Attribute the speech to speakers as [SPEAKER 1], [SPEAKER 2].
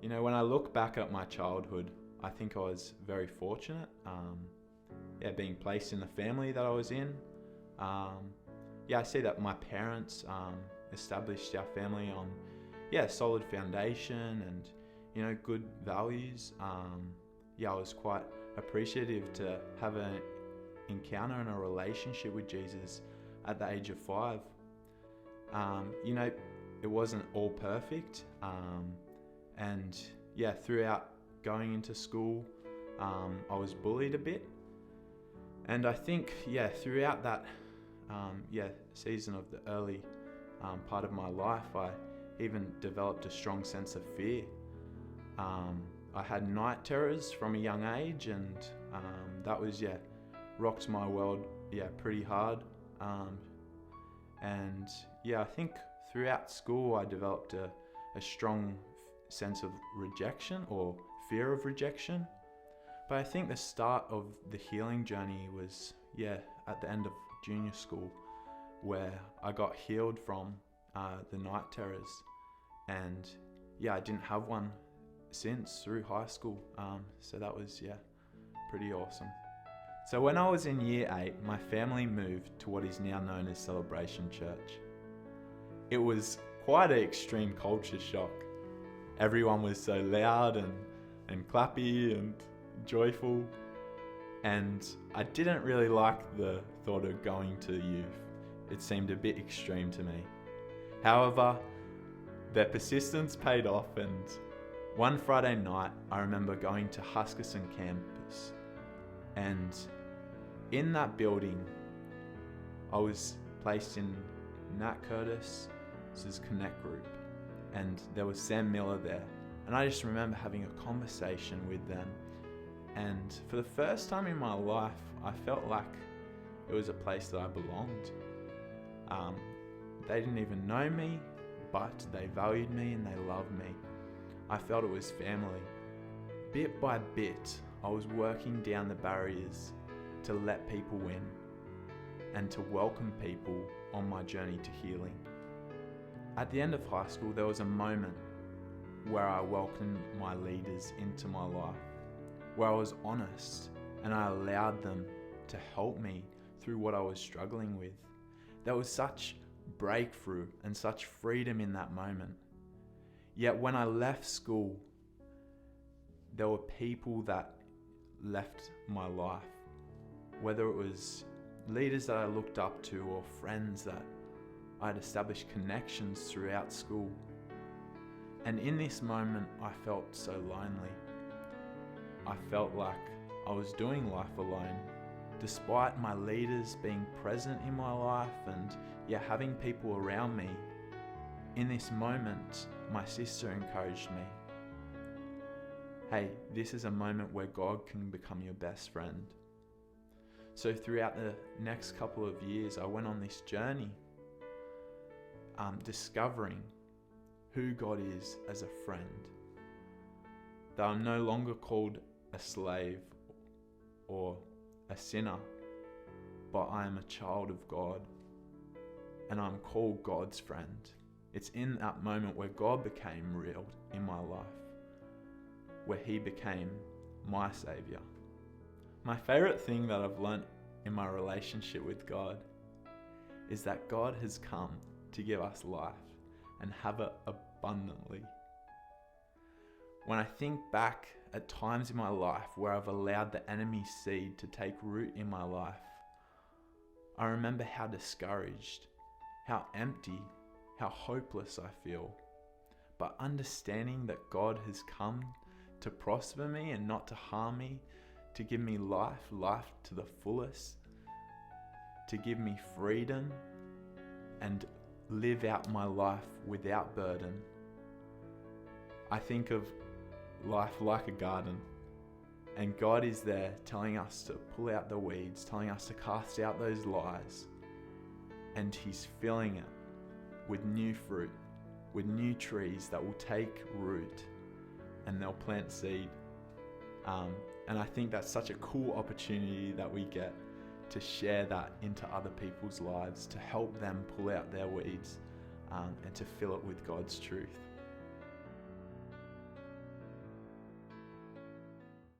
[SPEAKER 1] When I look back at my childhood, I think I was very fortunate. Being placed in the family that I was in. I see that my parents established our family on, solid foundation and, good values. I was quite appreciative to have an encounter and a relationship with Jesus at the age of 5. It wasn't all perfect. Throughout going into school, I was bullied a bit. And I think, throughout that, season of the early part of my life, I even developed a strong sense of fear. I had night terrors from a young age, and that was, rocked my world, pretty hard. I think throughout school, I developed a strong sense of rejection or fear of rejection. But I think the start of the healing journey was, at the end of junior school, where I got healed from the night terrors. And I didn't have one since through high school. So that was, pretty awesome. So when I was in year 8, my family moved to what is now known as Celebration Church. It was quite an extreme culture shock. Everyone was so loud and clappy and joyful, and I didn't really like the thought of going to youth. It seemed a bit extreme to me. However, their persistence paid off, and one Friday night I remember going to Huskisson campus, and in that building I was placed in Nat Curtis's Connect group, and there was Sam Miller there, and I just remember having a conversation with them. And for the first time in my life, I felt like it was a place that I belonged. They didn't even know me, but they valued me and they loved me. I felt it was family. Bit by bit, I was working down the barriers to let people in and to welcome people on my journey to healing. At the end of high school, there was a moment where I welcomed my leaders into my life, where I was honest and I allowed them to help me through what I was struggling with. There was such breakthrough and such freedom in that moment. Yet when I left school, there were people that left my life, whether it was leaders that I looked up to or friends that I'd established connections throughout school. And in this moment, I felt so lonely. I felt like I was doing life alone, despite my leaders being present in my life and having people around me. In this moment, my sister encouraged me. Hey, this is a moment where God can become your best friend. So throughout the next couple of years, I went on this journey, discovering who God is as a friend. That I'm no longer called a slave or a sinner, but I am a child of God, and I'm called God's friend. It's in that moment where God became real in my life, where He became my Savior. My favorite thing that I've learnt in my relationship with God is that God has come to give us life and have it abundantly. When I think back at times in my life where I've allowed the enemy's seed to take root in my life, I remember how discouraged, how empty, how hopeless I feel. But understanding that God has come to prosper me and not to harm me, to give me life to the fullest, to give me freedom and live out my life without burden. I think of life like a garden, and God is there telling us to pull out the weeds, telling us to cast out those lies, and He's filling it with new fruit, with new trees that will take root and they'll plant seed. And I think that's such a cool opportunity that we get to share that into other people's lives, to help them pull out their weeds and to fill it with God's truth.